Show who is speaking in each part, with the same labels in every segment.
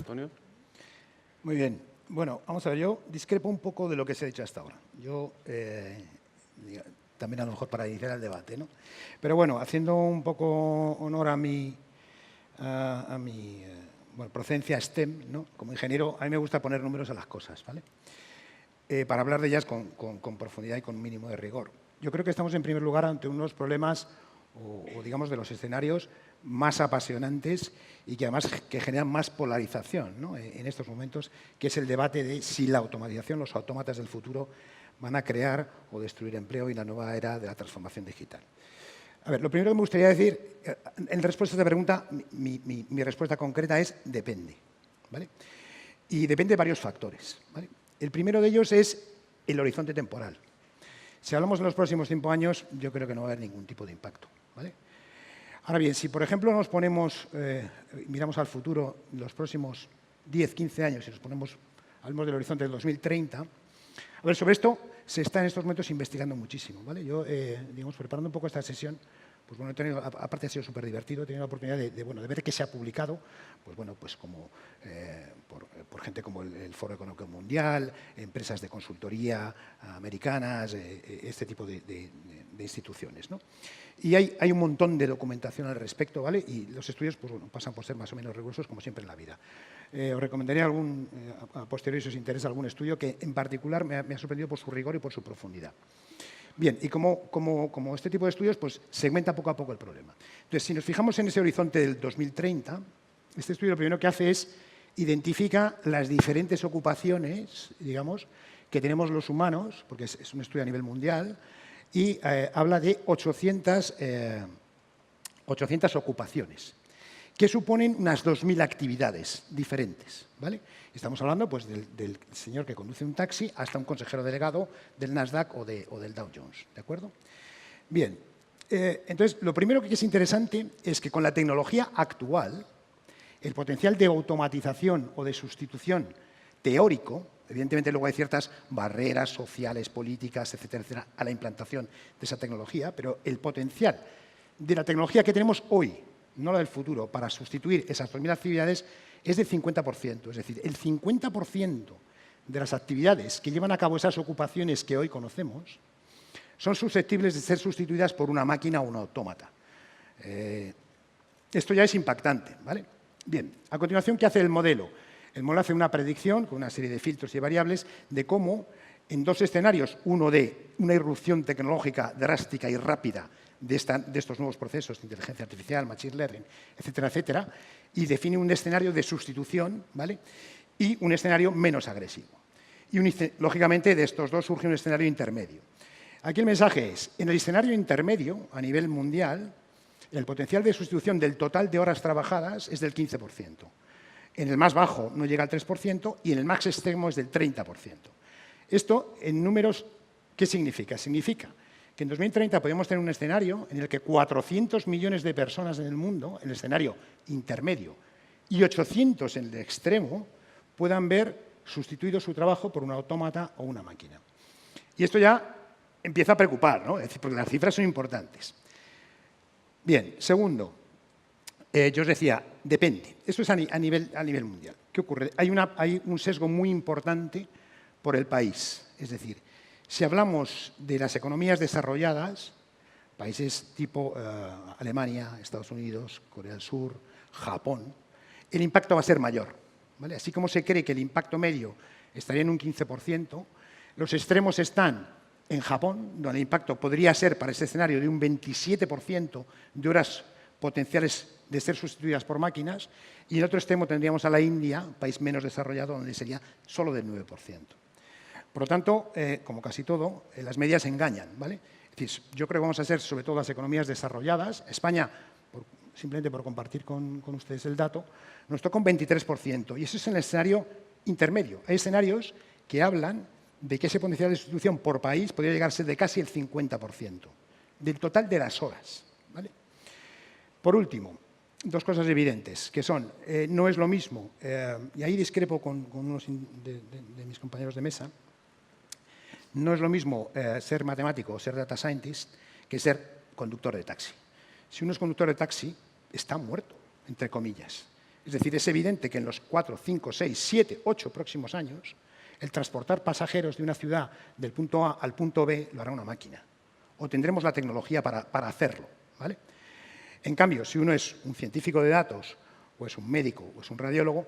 Speaker 1: Antonio.
Speaker 2: Muy bien. Bueno, vamos a ver, yo discrepo un poco de lo que se ha dicho hasta ahora. Yo, también a lo mejor para iniciar el debate, ¿no? Pero bueno, haciendo un poco honor a mi bueno, procedencia STEM, ¿no? Como ingeniero, a mí me gusta poner números a las cosas, ¿vale? Para hablar de ellas con profundidad y con un mínimo de rigor. Yo creo que estamos, en primer lugar, ante unos problemas o digamos, de los escenarios más apasionantes y que además que generan más polarización, ¿no? En estos momentos, que es el debate de si la automatización, los autómatas del futuro, van a crear o destruir empleo y la nueva era de la transformación digital. A ver, lo primero que me gustaría decir, en respuesta a esta pregunta, mi respuesta concreta es depende, ¿vale? Y depende de varios factores, ¿vale? El primero de ellos es el horizonte temporal. Si hablamos de los próximos 5 años, yo creo que no va a haber ningún tipo de impacto, ¿vale? Ahora bien, si por ejemplo nos ponemos, miramos al futuro, los próximos 10, 15 años, y hablamos del horizonte del 2030, a ver, sobre esto se está en estos momentos investigando muchísimo, ¿vale? Yo, digamos, preparando un poco esta sesión, pues bueno, he tenido, aparte ha sido súper divertido, he tenido la oportunidad de ver qué se ha publicado, pues bueno, pues como por gente como el Foro Económico Mundial, empresas de consultoría americanas, este tipo de instituciones, ¿no? Y hay un montón de documentación al respecto, ¿vale? Y los estudios, pues bueno, pasan por ser más o menos rigurosos, como siempre en la vida. Os recomendaría a posteriori, si os interesa, algún estudio que en particular me ha sorprendido por su rigor y por su profundidad. Bien, y como este tipo de estudios, pues segmenta poco a poco el problema. Entonces, si nos fijamos en ese horizonte del 2030, este estudio lo primero que hace es identifica las diferentes ocupaciones, digamos, que tenemos los humanos, porque es un estudio a nivel mundial, y habla de 800 ocupaciones, que suponen unas 2.000 actividades diferentes, ¿vale? Estamos hablando pues, del señor que conduce un taxi hasta un consejero delegado del Nasdaq o del Dow Jones, ¿de acuerdo? Bien, entonces, lo primero que es interesante es que con la tecnología actual, el potencial de automatización o de sustitución teórico, evidentemente luego hay ciertas barreras sociales, políticas, etcétera, etcétera, a la implantación de esa tecnología, pero el potencial de la tecnología que tenemos hoy, no la del futuro, para sustituir esas 2.000 actividades es del 50%. Es decir, el 50% de las actividades que llevan a cabo esas ocupaciones que hoy conocemos son susceptibles de ser sustituidas por una máquina o un autómata. Esto ya es impactante, ¿vale? Bien, a continuación, ¿qué hace el modelo? El modelo hace una predicción con una serie de filtros y variables de cómo en dos escenarios, uno de una irrupción tecnológica drástica y rápida de estos nuevos procesos de inteligencia artificial, machine learning, etcétera, etcétera, y define un escenario de sustitución, ¿vale? Y un escenario menos agresivo. Y lógicamente de estos dos surge un escenario intermedio. Aquí el mensaje es, en el escenario intermedio, a nivel mundial, el potencial de sustitución del total de horas trabajadas es del 15%. En el más bajo no llega al 3% y en el más extremo es del 30%. Esto, en números, ¿qué significa? Significa que en 2030 podemos tener un escenario en el que 400 millones de personas en el mundo, en el escenario intermedio, y 800 en el extremo, puedan ver sustituido su trabajo por un autómata o una máquina. Y esto ya empieza a preocupar, ¿no? Es decir, porque las cifras son importantes. Bien, segundo, yo os decía, depende. Esto es a nivel mundial. ¿Qué ocurre? Hay un sesgo muy importante por el país. Es decir, si hablamos de las economías desarrolladas, países tipo Alemania, Estados Unidos, Corea del Sur, Japón, el impacto va a ser mayor, ¿vale? Así como se cree que el impacto medio estaría en un 15%, los extremos están en Japón, donde el impacto podría ser para ese escenario de un 27% de horas potenciales de ser sustituidas por máquinas, y en el otro extremo tendríamos a la India, un país menos desarrollado, donde sería solo del 9%. Por lo tanto, como casi todo, las medias engañan, ¿vale? Es decir, yo creo que vamos a ser, sobre todo las economías desarrolladas. España, simplemente por compartir con ustedes el dato, nos toca un 23%, y eso es en el escenario intermedio. Hay escenarios que hablan de que ese potencial de sustitución por país podría llegar a ser de casi el 50% del total de las horas, ¿vale? Por último, dos cosas evidentes, que son, no es lo mismo, y ahí discrepo con unos de mis compañeros de mesa, no es lo mismo ser matemático o ser data scientist que ser conductor de taxi. Si uno es conductor de taxi, está muerto, entre comillas. Es decir, es evidente que en los 4, 5, 6, 7, 8 próximos años, el transportar pasajeros de una ciudad del punto A al punto B lo hará una máquina. O tendremos la tecnología para hacerlo, ¿vale? En cambio, si uno es un científico de datos, o es un médico, o es un radiólogo,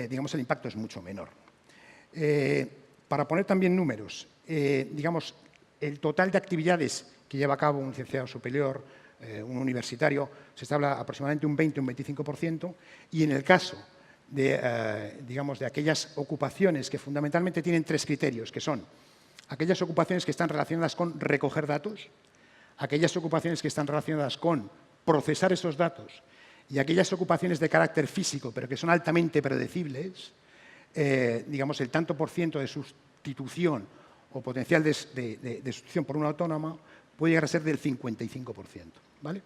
Speaker 2: digamos, el impacto es mucho menor. Para poner también números, digamos, el total de actividades que lleva a cabo un licenciado superior, un universitario, se habla aproximadamente un 20 o un 25%, y en el caso de, digamos, de aquellas ocupaciones que fundamentalmente tienen 3 criterios, que son aquellas ocupaciones que están relacionadas con recoger datos, aquellas ocupaciones que están relacionadas con procesar esos datos y aquellas ocupaciones de carácter físico, pero que son altamente predecibles, digamos, el tanto por ciento de sustitución o potencial de sustitución por una autónoma puede llegar a ser del 55%, ¿vale?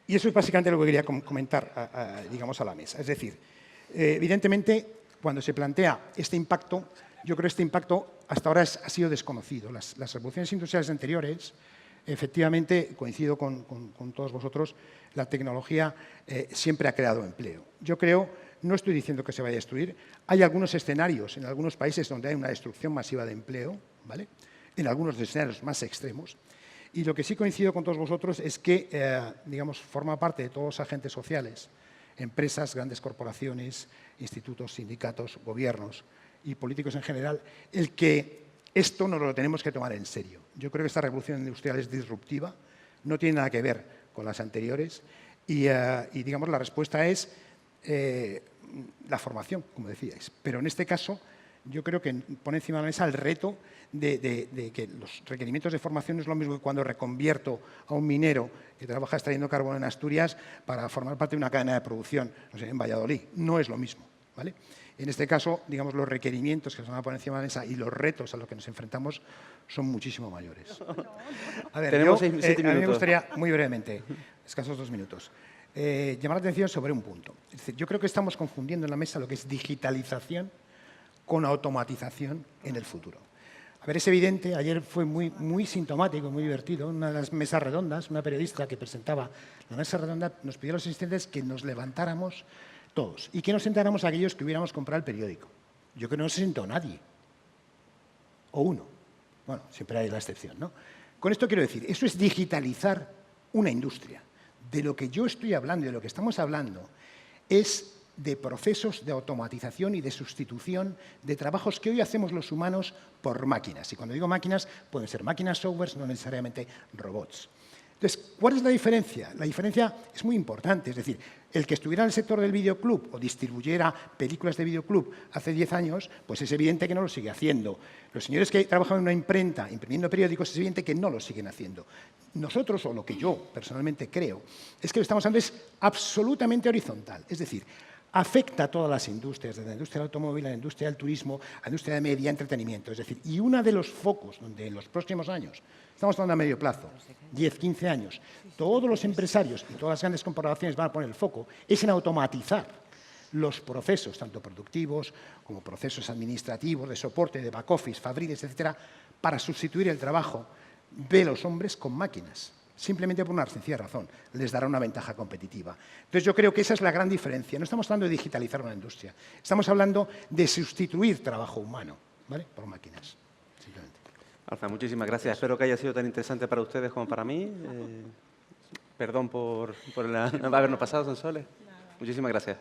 Speaker 2: Y eso es básicamente lo que quería comentar, digamos, a la mesa. Es decir, evidentemente, cuando se plantea este impacto, yo creo que este impacto hasta ahora ha sido desconocido. Las revoluciones industriales anteriores, efectivamente, coincido con todos vosotros, la tecnología siempre ha creado empleo. Yo creo, no estoy diciendo que se vaya a destruir, hay algunos escenarios en algunos países donde hay una destrucción masiva de empleo, ¿vale? En algunos escenarios más extremos. Y lo que sí coincido con todos vosotros es que, digamos, forma parte de todos los agentes sociales, empresas, grandes corporaciones, institutos, sindicatos, gobiernos y políticos en general, el que esto nos lo tenemos que tomar en serio. Yo creo que esta revolución industrial es disruptiva, no tiene nada que ver con las anteriores y digamos, la respuesta es la formación, como decíais. Pero en este caso, yo creo que pone encima de la mesa el reto de que los requerimientos de formación no es lo mismo que cuando reconvierto a un minero que trabaja extrayendo carbón en Asturias para formar parte de una cadena de producción, no sé, en Valladolid. No es lo mismo, ¿vale? En este caso, digamos, los requerimientos que se van a poner encima de la mesa y los retos a los que nos enfrentamos son muchísimo mayores. A ver,
Speaker 1: Tenemos
Speaker 2: yo,
Speaker 1: 7 minutos.
Speaker 2: a mí me gustaría, muy brevemente, escasos 2 minutos, llamar la atención sobre un punto. Es decir, yo creo que estamos confundiendo en la mesa lo que es digitalización con automatización en el futuro. A ver, es evidente, ayer fue muy sintomático, muy divertido, en una de las mesas redondas, una periodista que presentaba la mesa redonda nos pidió a los asistentes que nos levantáramos todos y que nos sentáramos a aquellos que hubiéramos comprado el periódico. Yo creo que no se sentó nadie, o uno. Bueno, siempre hay la excepción, ¿no? Con esto quiero decir, eso es digitalizar una industria. De lo que yo estoy hablando y de lo que estamos hablando es de procesos de automatización y de sustitución de trabajos que hoy hacemos los humanos por máquinas. Y cuando digo máquinas, pueden ser máquinas, softwares, no necesariamente robots. Entonces, ¿cuál es la diferencia? La diferencia es muy importante. Es decir, el que estuviera en el sector del videoclub o distribuyera películas de videoclub hace 10 años, pues es evidente que no lo sigue haciendo. Los señores que trabajan en una imprenta imprimiendo periódicos es evidente que no lo siguen haciendo. Nosotros, o lo que yo personalmente creo, es que lo que estamos haciendo es absolutamente horizontal. Es decir, afecta a todas las industrias, desde la industria del automóvil a la industria del turismo, a la industria de media, entretenimiento. Es decir, y uno de los focos donde en los próximos años, estamos hablando a medio plazo, 10, 15 años, todos los empresarios y todas las grandes corporaciones van a poner el foco, es en automatizar los procesos, tanto productivos como procesos administrativos, de soporte, de back office, fabriles, etcétera, para sustituir el trabajo de los hombres con máquinas. Simplemente por una sencilla razón, les dará una ventaja competitiva. Entonces yo creo que esa es la gran diferencia. No estamos hablando de digitalizar una industria, estamos hablando de sustituir trabajo humano, ¿vale?, por máquinas. Simplemente.
Speaker 1: Alfa, muchísimas gracias. Espero que haya sido tan interesante para ustedes como para mí. Perdón por habernos pasado, Sonsoles. Muchísimas gracias.